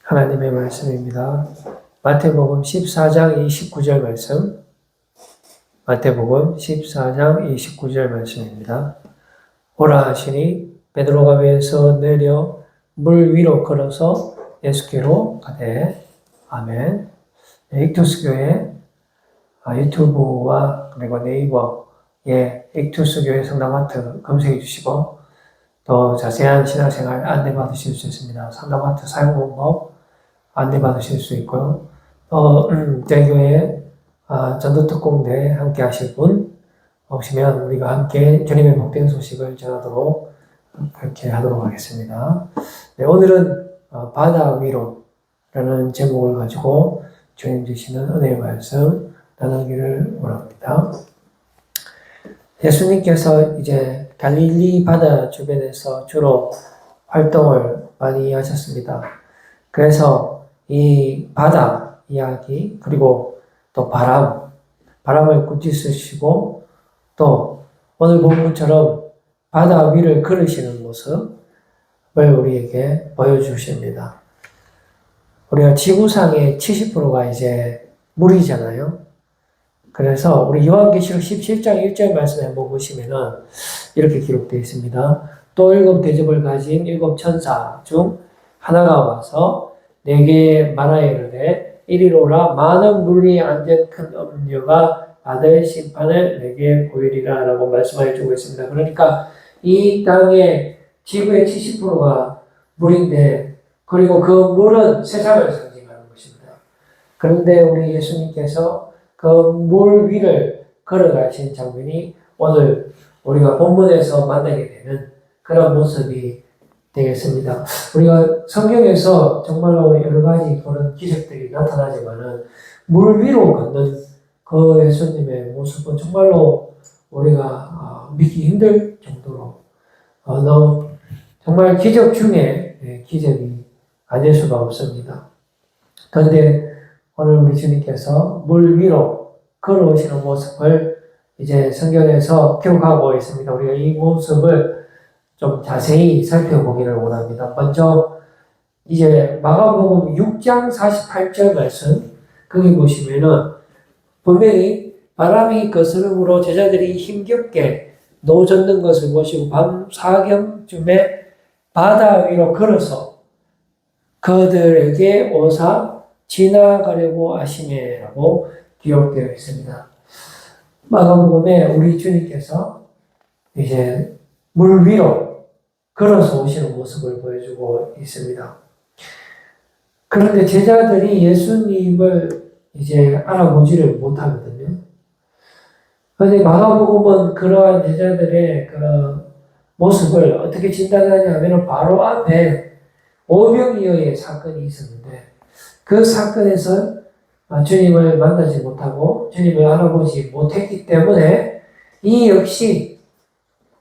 하나님의 말씀입니다. 마태복음 14장 29절 말씀. 마태복음 14장 29절 말씀입니다. 오라 하시니 베드로가 배에서 내려 물 위로 걸어서 예수께로 가되. 아멘. 익투스교회 유튜브와 그리고 네이버에 익투스교회 성당마트 검색해 주시고 더 자세한 신앙생활 안내받으실 수 있습니다. 성당마트 사용 방법 안내받으실 수 있고요. 저희 교회 전도특공대 함께 하실 분 오시면 우리가 함께 주님의 복된 소식을 전하도록 그렇게 하도록 하겠습니다. 네, 오늘은 바다 위로라는 제목을 가지고 주님 주시는 은혜의 말씀 나누기를 원합니다. 예수님께서 이제 갈릴리 바다 주변에서 주로 활동을 많이 하셨습니다. 그래서 이 바다 이야기 그리고 또 바람을 꾸짖으시고 또 오늘 본문처럼 바다 위를 걸으시는 모습을 우리에게 보여주십니다. 우리가 지구상의 70%가 이제 물이잖아요. 그래서 우리 요한계시록 17장 1절 말씀에 한번 보시면은 이렇게 기록되어 있습니다. 또 7 대접을 가진 7 천사 중 하나가 와서 내게 말하여 이르되 이리로라 많은 물 위에 앉은 큰 음녀가 받을 심판을 내게 보이리라 라고 말씀하여 주고 있습니다. 그러니까 이 땅의 지구의 70%가 물인데 그리고 그 물은 세상을 상징하는 것입니다. 그런데 우리 예수님께서 그 물 위를 걸어가신 장면이 오늘 우리가 본문에서 만나게 되는 그런 모습이 되겠습니다. 우리가 성경에서 정말로 여러 가지 그런 기적들이 나타나지만은 물 위로 걷는 그 예수님의 모습은 정말로 우리가 믿기 힘들 정도로 너무 정말 기적 중에 기적이 아닐 수가 없습니다. 그런데 오늘 우리 주님께서 물 위로 걸어오시는 모습을 이제 성경에서 기록하고 있습니다. 우리가 이 모습을 좀 자세히 살펴보기를 원합니다. 먼저 이제 마가복음 6장 48절 말씀 거기 보시면은 분명히 바람이 거스름으로 제자들이 힘겹게 노젓는 것을 보시고 밤 사경쯤에 바다 위로 걸어서 그들에게 오사 지나가려고 하시매라고 기록되어 있습니다. 마가복음에 우리 주님께서 이제 물 위로 걸어서 오시는 모습을 보여주고 있습니다. 그런데 제자들이 예수님을 이제 알아보지를 못하거든요. 그런데 마가복음은 그러한 제자들의 그 모습을 어떻게 진단하냐 하면 바로 앞에 오병이어의 사건이 있었는데 그 사건에서 주님을 만나지 못하고 주님을 알아보지 못했기 때문에 이 역시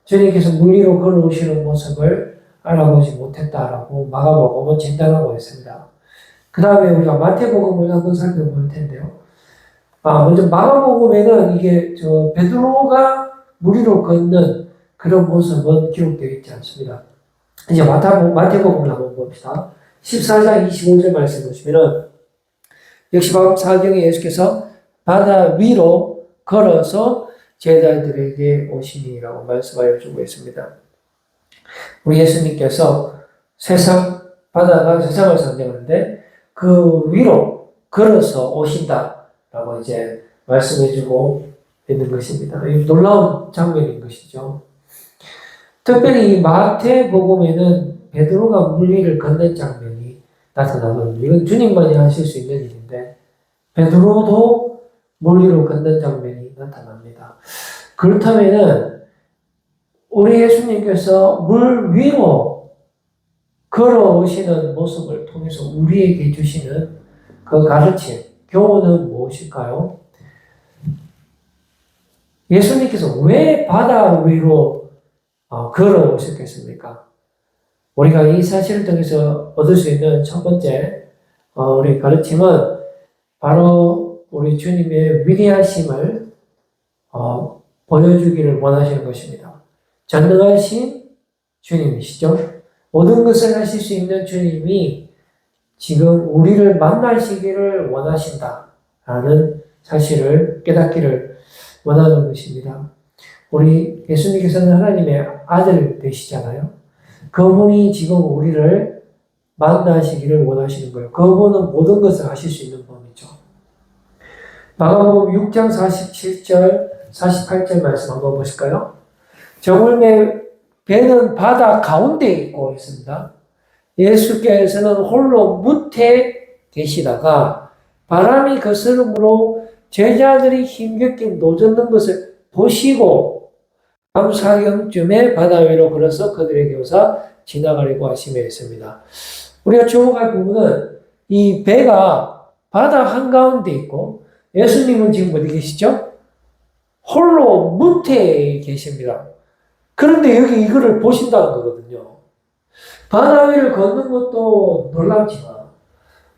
주님께서 물 위로 걸어오시는 모습을 알아보지 못했다라고 마가복음은 진단하고 있습니다. 그 다음에 우리가 마태복음을 한번 살펴볼 텐데요. 먼저 마가복음에는 이게 베드로가 물 위로 걷는 그런 모습은 기록되어 있지 않습니다. 이제 마태복음을 한번 봅시다. 14장 25절 말씀 보시면은 역시 밤 사경에 예수께서 바다 위로 걸어서 제자들에게 오시니라고 말씀하여 주고 있습니다. 우리 예수님께서 바다가 세상을 상징하는데 그 위로 걸어서 오신다라고 이제 말씀해 주고 있는 것입니다. 놀라운 장면인 것이죠. 특별히 이 마태복음에는 베드로가 물 위를 걷는 장면이 나타나거든요. 이건 주님만이 하실 수 있는 일인데 베드로도 물 위로 걷는 장면이 나타납니다. 그렇다면은 우리 예수님께서 물 위로 걸어오시는 모습을 통해서 우리에게 주시는 그 가르침, 교훈은 무엇일까요? 예수님께서 왜 바다 위로 걸어오셨겠습니까? 우리가 이 사실을 통해서 얻을 수 있는 첫 번째 우리 가르침은 바로 우리 주님의 위대하심을 보여주기를 원하시는 것입니다. 전능하신 주님이시죠. 모든 것을 하실 수 있는 주님이 지금 우리를 만나시기를 원하신다라는 사실을 깨닫기를 원하는 것입니다. 우리 예수님께서는 하나님의 아들 되시잖아요. 그분이 지금 우리를 만나시기를 원하시는 거예요. 그분은 모든 것을 하실 수 있는 분이죠. 마가복음 6장 47절, 48절 말씀 한번 보실까요? 저물매 배는 바다 가운데 있고 있습니다. 예수께서는 홀로 무태 계시다가 바람이 거스름으로 제자들이 힘겹게 노젓는 것을 보시고 밤사경쯤에 바다 위로 걸어서 그들에게 오사 지나가려고 하시며 했습니다. 우리가 주목할 부분은 이 배가 바다 한가운데 있고 예수님은 지금 어디 계시죠? 홀로 무태에 계십니다. 그런데 여기 이거를 보신다는 거거든요. 바다 위를 걷는 것도 놀랍지만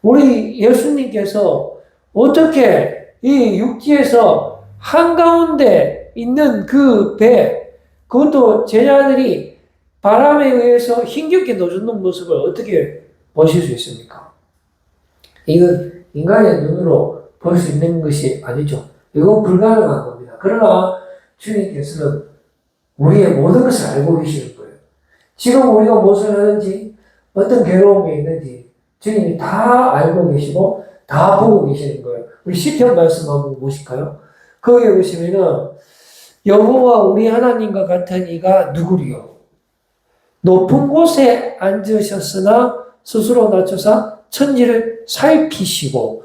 우리 예수님께서 어떻게 이 육지에서 한가운데 있는 그 배, 그것도 제자들이 바람에 의해서 힘겹게 노젓는 모습을 어떻게 보실 수 있습니까? 이건 인간의 눈으로 볼 수 있는 것이 아니죠. 이건 불가능한 겁니다. 그러나 주님께서는 우리의 모든 것을 알고 계시는 거예요. 지금 우리가 무엇을 하는지, 어떤 괴로움이 있는지 주님이 다 알고 계시고 다 보고 계시는 거예요. 우리 시편 말씀 한번 보실까요? 거기에 보시면은 여호와 우리 하나님과 같은 이가 누구리요? 높은 곳에 앉으셨으나 스스로 낮춰서 천지를 살피시고,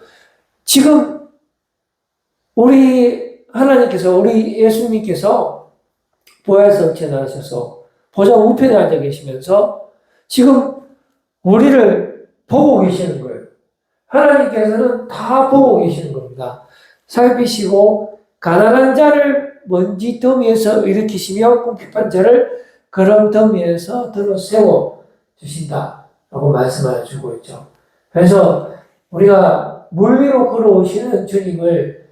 지금 우리 하나님께서, 우리 예수님께서 보혜성체 나셔서 보좌 우편에 앉아 계시면서 지금 우리를 보고 계시는 거예요. 하나님께서는 다 보고 계시는 겁니다. 살피시고 가난한 자를 먼지 더미에서 일으키시며 궁핍한 자를 그런 더미에서 들어 세워 주신다라고 말씀을 주고 있죠. 그래서 우리가 물 위로 걸어오시는 주님을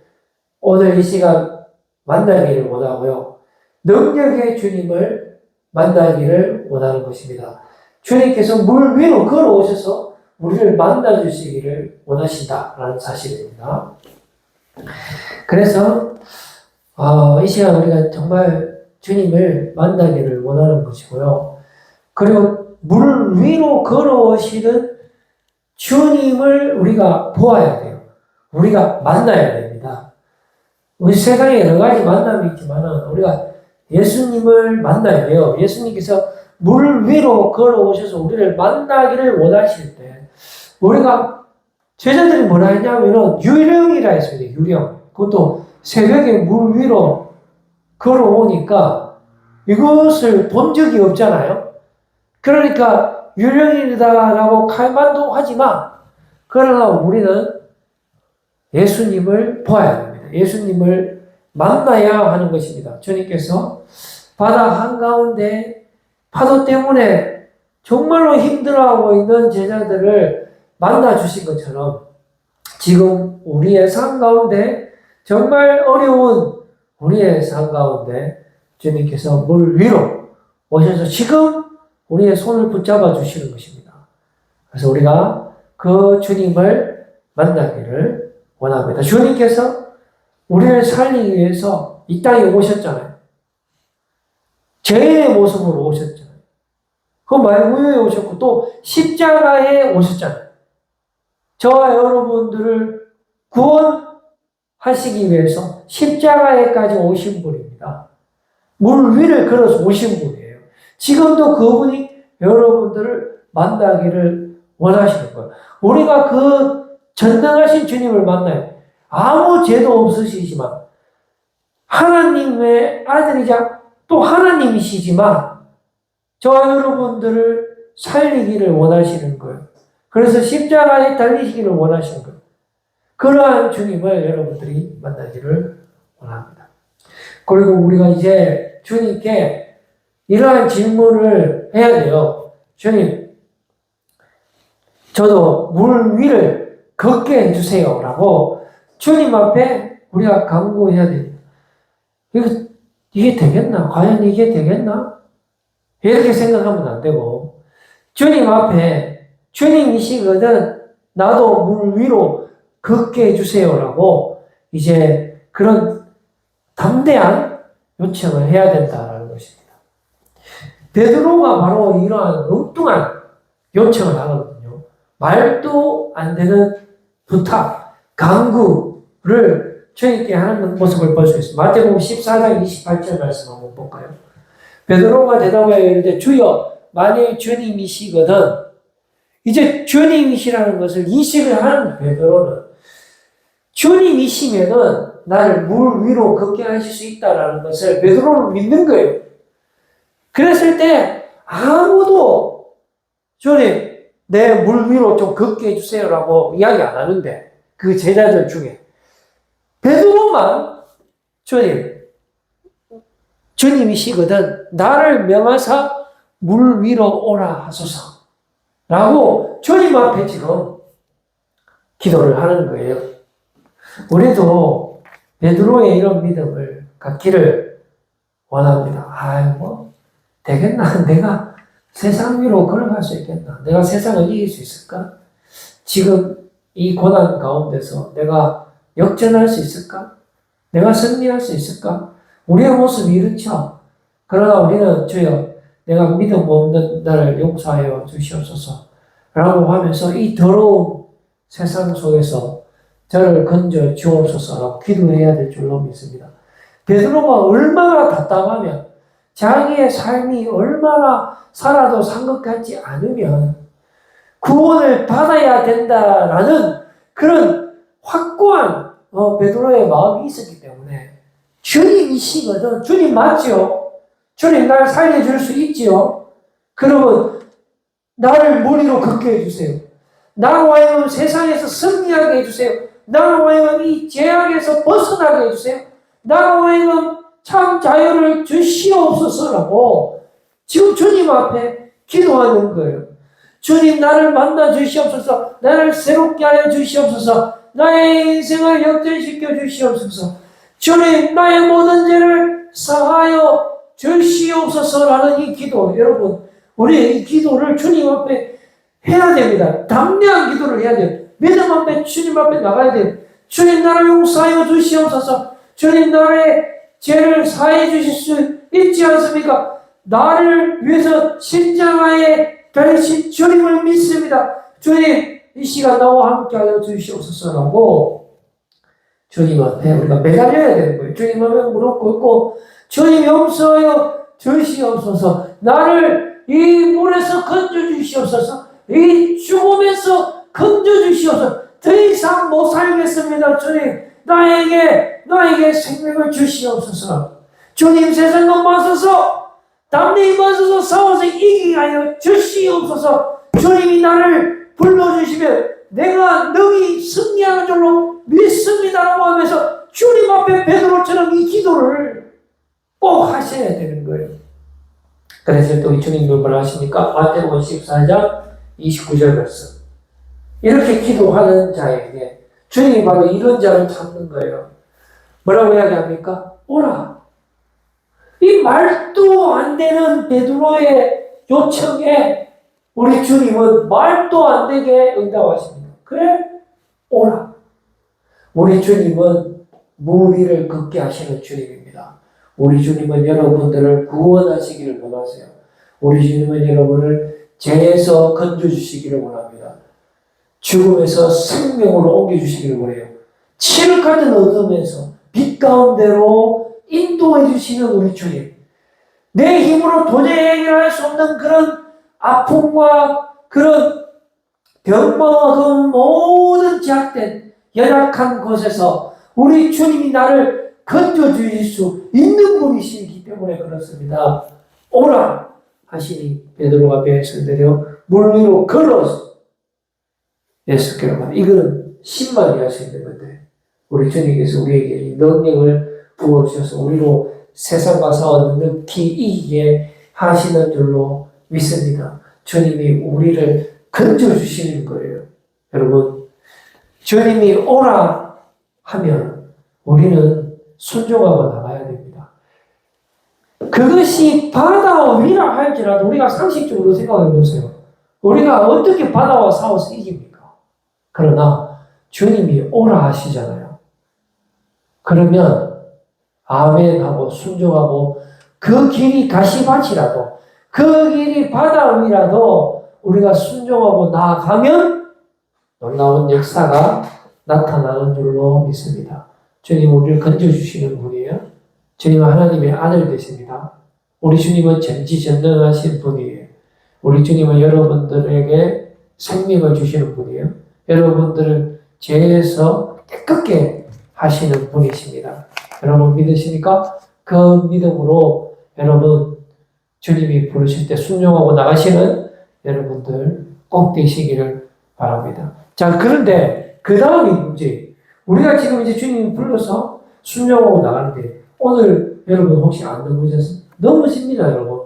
오늘 이 시간 만나기를 원하고요. 능력의 주님을 만나기를 원하는 것입니다. 주님께서 물 위로 걸어오셔서 우리를 만나주시기를 원하신다라는 사실입니다. 그래서 이 시간 우리가 정말 주님을 만나기를 원하는 것이고요. 그리고 물 위로 걸어오시는 주님을 우리가 보아야 돼요. 우리가 만나야 됩니다. 우리 세상에 여러 가지 만남이 있지만 우리가 예수님을 만나야 돼요. 예수님께서 물 위로 걸어오셔서 우리를 만나기를 원하실 때 우리가 제자들이 뭐라 했냐면은 유령이라 했습니다. 유령. 그것도 새벽에 물 위로 걸어오니까 이것을 본 적이 없잖아요. 그러니까 유령이다라고 칼만도 하지만 그러나 우리는 예수님을 보아야 됩니다. 예수님을 만나야 하는 것입니다. 주님께서 바다 한가운데 파도 때문에 정말로 힘들어하고 있는 제자들을 만나주신 것처럼 지금 우리의 삶 가운데 정말 어려운 우리의 삶 가운데 주님께서 물 위로 오셔서 지금 우리의 손을 붙잡아 주시는 것입니다. 그래서 우리가 그 주님을 만나기를 원합니다. 주님께서 우리를 살리기 위해서 이 땅에 오셨잖아요. 죄인의 모습으로 오셨잖아요. 그 말구유에 오셨고 또 십자가에 오셨잖아요. 저와 여러분들을 구원하시기 위해서 십자가에까지 오신 분입니다. 물 위를 걸어서 오신 분이에요. 지금도 그분이 여러분들을 만나기를 원하시는 거예요. 우리가 그 전능하신 주님을 만나요. 아무 죄도 없으시지만 하나님의 아들이자 또 하나님이시지만 저와 여러분들을 살리기를 원하시는 거예요. 그래서 십자가에 달리시기를 원하시는 거예요. 그러한 주님을 여러분들이 만나기를 원합니다. 그리고 우리가 이제 주님께 이러한 질문을 해야 돼요. 주님, 저도 물 위를 걷게 해주세요. 라고 주님 앞에 우리가 간구해야 됩니다. 이게 되겠나? 과연 이게 되겠나? 이렇게 생각하면 안 되고, 주님 앞에 주님이시거든 나도 물 위로 걷게 해주세요라고 이제 그런 담대한 요청을 해야 된다는 것입니다. 베드로가 바로 이러한 엉뚱한 요청을 하거든요. 말도 안 되는 부탁, 강구를 저에게 하는 모습을 볼 수 있습니다. 마태복음 14장 28절 말씀 한번 볼까요? 베드로가 대답하여 이르되 주여 만일 주님이시거든, 이제 주님이시라는 것을 인식을 하는 베드로는 주님이시면은 나를 물 위로 걷게 하실 수 있다라는 것을 베드로는 믿는 거예요. 그랬을 때 아무도 주님 내 물 위로 좀 걷게 해주세요라고 이야기 안 하는데, 그 제자들 중에 베드로만 주님이시거든 나를 명하사 물 위로 오라 하소서 라고 주님 앞에 지금 기도를 하는 거예요. 우리도 베드로의 이런 믿음을 갖기를 원합니다. 되겠나? 내가 세상 위로 걸어갈 수 있겠나? 내가 세상을 이길 수 있을까? 지금 이 고난 가운데서 내가 역전할 수 있을까? 내가 승리할 수 있을까? 우리의 모습이 이렇죠. 그러나 우리는 주여 내가 믿음 없는 나를 용서하여 주시옵소서 라고 하면서 이 더러운 세상 속에서 저를 건져 주옵소서라고 기도해야 될 줄로 믿습니다. 베드로가 얼마나 답답하면, 자기의 삶이 얼마나 살아도 상급하지 않으면 구원을 받아야 된다라는 그런 확고한 베드로의 마음이 있었기 때문에 주님이시거든. 주님 맞죠? 주님 날 살려줄 수 있지요? 그러면 나를 물 위로 걷게 해주세요. 나로 하여금 세상에서 승리하게 해주세요. 나로 하여금 이 죄악에서 벗어나게 해주세요. 나로 하여금 참 자유를 주시옵소서라고 지금 주님 앞에 기도하는 거예요. 주님 나를 만나 주시옵소서. 나를 새롭게 하여 주시옵소서. 나의 인생을 역전시켜 주시옵소서. 주님 나의 모든 죄를 사하여 주시옵소서라는 이 기도, 여러분 우리 이 기도를 주님 앞에 해야 됩니다. 담대한 기도를 해야 돼요. 믿음 앞에 주님 앞에 나가야 돼요. 주님 나를 용서하여 주시옵소서. 주님 나의 죄를 사해 주실 수 있지 않습니까? 나를 위해서 신장하에 배신 주님을 믿습니다. 주님 이 시간 나와 함께 하여 주시옵소서라고 주님 앞에 우리가 매달려야 되는 거예요. 주님 앞에 무릎 꿇고 주님 용서하여 주시옵소서. 나를 이 물에서 건져주시옵소서. 이 죽음에서 건져주시옵소서. 더 이상 못 살겠습니다. 주님 나에게 생명을 주시옵소서. 주님 세상과 맞서서 담대히 맞서서 싸워서 이기게 하여 주시옵소서. 주님이 나를 불러주시면 내가 능히 승리하는 줄로 믿습니다라고 하면서 주님 앞에 베드로처럼 이 기도를 꼭 하셔야 되는 거예요. 그래서 또 주님도 뭐라 하십니까? 마태복음 14장 29절 말씀. 이렇게 기도하는 자에게 주님이 바로 이런 자를 찾는 거예요. 뭐라고 이야기합니까? 오라. 이 말도 안 되는 베드로의 요청에 우리 주님은 말도 안 되게 응답하십니다. 그래? 오라. 우리 주님은 물 위를 걷게 하시는 주님입니다. 우리 주님은 여러분들을 구원하시기를 원하세요. 우리 주님은 여러분을 죄에서 건져주시기를 원합니다. 죽음에서 생명으로 옮겨주시기를 원해요. 칠흑 같은 어둠에서 빛 가운데로 인도해 주시는 우리 주님. 내 힘으로 도저히 해결할 수 없는 그런 아픔과 그런 병마와 그 모든 제약된 연약한 곳에서 우리 주님이 나를 건져주실 수 있는 분이시기 때문에 그렇습니다. 오라 하시니 베드로가 배에서 내려 물 위로 걸어서 예수께로 가. 이거는 신발이 할 수 있는 건데 우리 주님께서 우리에게 이 능력을 부어주셔서 우리로 세상과 싸워 넉넉히 이기게 하시는 줄로 믿습니다. 주님이 우리를 건져주시는 거예요. 여러분, 주님이 오라 하면 우리는 순종하고 나가야 됩니다. 그것이 바다와 위라 할지라도 우리가 상식적으로 생각해 보세요. 우리가 어떻게 바다와 싸워서 이깁니까? 그러나 주님이 오라 하시잖아요. 그러면 아멘하고 순종하고 그 길이 가시밭이라도 그 길이 바다 위라도 우리가 순종하고 나아가면 놀라운 역사가 나타나는 줄로 믿습니다. 주님 우리를 건져주시는 분이에요. 주님은 하나님의 아들 되십니다. 우리 주님은 전지전능하신 분이에요. 우리 주님은 여러분들에게 생명을 주시는 분이에요. 여러분들을 죄에서 깨끗게 하시는 분이십니다. 여러분 믿으십니까? 그 믿음으로 여러분 주님이 부르실 때 순종하고 나가시는 여러분들 꼭 되시기를 바랍니다. 자, 그런데 그 다음이 문제. 우리가 지금 이제 주님 불러서 순종하고 나가는데 오늘 여러분 혹시 안 넘으셨어요? 넘으십니다, 여러분.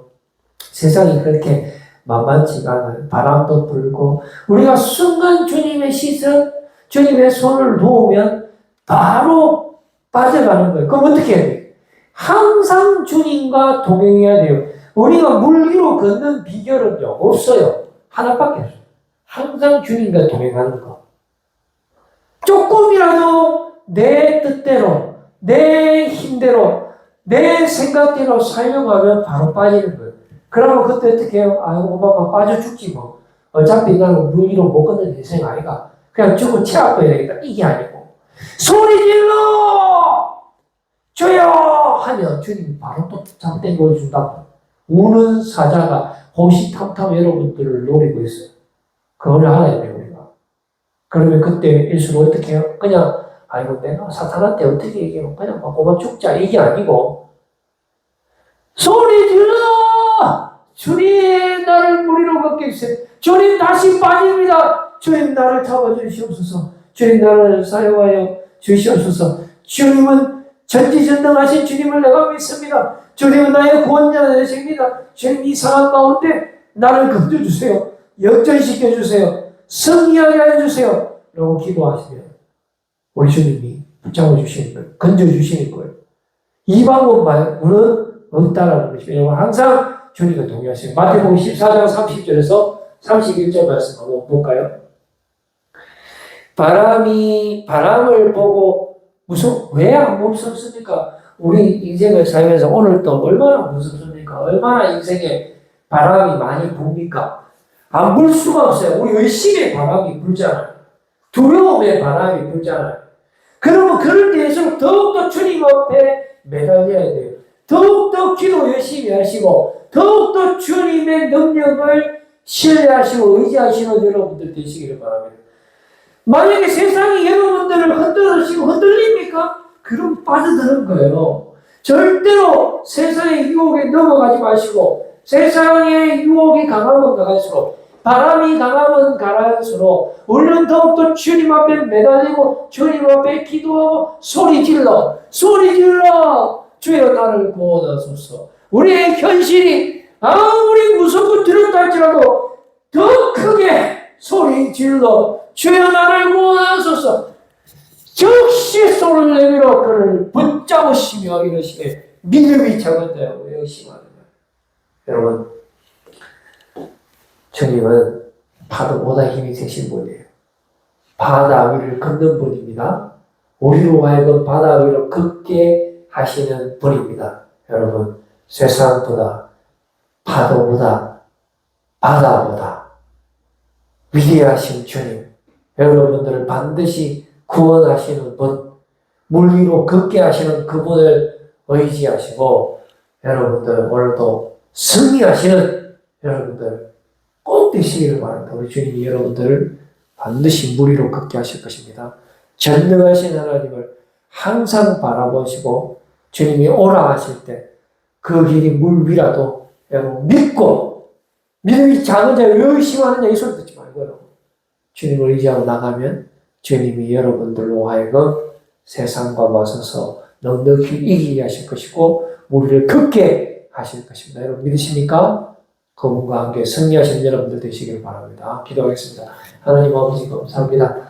세상이 그렇게 만만치가 않아요. 바람도 불고 우리가 순간 주님의 시선, 주님의 손을 놓으면 바로 빠져가는 거예요. 그럼 어떻게 해야 돼요? 항상 주님과 동행해야 돼요. 우리가 물 위로 걷는 비결은요, 없어요. 하나밖에 없어요. 항상 주님과 동행하는 거. 조금이라도 내 뜻대로, 내 힘대로, 내 생각대로 살려가면 바로 빠지는 거예요. 그러면 그때 어떻게 해요? 아이고, 엄마 빠져 죽지 뭐. 어차피 나는 물 위로 못 걷는 인생 아이가. 그냥 죽고 채아껴야 되겠다. 이게 아니고. 소리 질러! 주여! 하면 주님이 바로 또 잠깐 보여준다고. 우는 사자가 호시탐탐 여러분들을 노리고 있어요. 그걸 알아야 돼요, 우리가. 그러면 그때일수록 어떻게 해요? 그냥, 아이고, 내가 사탄한테 어떻게 얘기해요? 그냥 막 고만 죽자. 이게 아니고, 소리 질러! 주님, 나를 무리로 걷게 해주세요. 주님, 다시 빠집니다. 주님, 나를 잡아주시옵소서. 주님, 나를 사용하여 주시옵소서. 주님은 전지전능하신 주님을 내가 믿습니다. 주님은 나의 구원자 되십니다. 주님, 이 상황 가운데 나를 건져주세요. 역전시켜주세요. 승리하게 해주세요. 라고 기도하시면 우리 주님이 붙잡아 주시는 거예요. 건져주시는 거예요. 이 방법 말고는 없다라는 것입니다. 항상 주님과 동의하시는 마태복음 14장 30절에서 31절 말씀 한번 볼까요? 바람을 보고 왜 안 무섭습니까? 우리 인생을 살면서 오늘도 얼마나 무섭습니까? 얼마나 인생에 바람이 많이 붑니까? 안 불 수가 없어요. 우리 의심의 바람이 불잖아요. 두려움의 바람이 불잖아요. 그러면 그럴 때일수록 더욱더 주님 앞에 매달려야 돼요. 더욱더 기도 열심히 하시고 더욱더 주님의 능력을 신뢰하시고 의지하시는 여러분들 되시기를 바랍니다. 만약에 세상이 여러분들을 흔들립니까? 그럼 빠져드는 거예요. 절대로 세상의 유혹에 넘어가지 마시고 세상의 유혹이 강하면 강할수록 바람이 강하면 강할수록 우리는 더욱더 주님 앞에 매달리고 주님 앞에 기도하고 소리 질러 주여 나를 구원하소서. 우리의 현실이 아무리 무섭고 두렵다 할지라도 더 크게 소리 질러 주여 나를 구원하소서. 즉시 손을 내밀어 그를 붙잡으시며 이러시되 믿음이 작은 자여 왜 의심하느냐. 여러분, 주님은 파도보다 힘이 되신 분이에요. 바다 위를 걷는 분입니다. 우리로 하여금 바다 위로 걷게 하시는 분입니다. 여러분, 세상보다 파도보다 바다보다 위대하신 주님, 여러분들을 반드시 구원하시는 분, 물 위로 걷게 하시는 그분을 의지하시고 여러분들 오늘도 승리하시는 여러분들 꼭 되시기를 바랍니다. 우리 주님이 여러분들을 반드시 물 위로 걷게 하실 것입니다. 전능하신 하나님을 항상 바라보시고 주님이 오라 하실 때 그 길이 물 위라도 여러분 믿고 믿음이 작은 자 왜 의심하느냐 이 소리 듣지 말고요. 주님을 의지하고 나가면 주님이 여러분들로 하여금 세상과 맞서서 넉넉히 이기게 하실 것이고 우리를 걷게 하실 것입니다. 여러분 믿으십니까? 그분과 함께 승리하시는 여러분들 되시길 바랍니다. 기도하겠습니다. 하나님 아버지 감사합니다.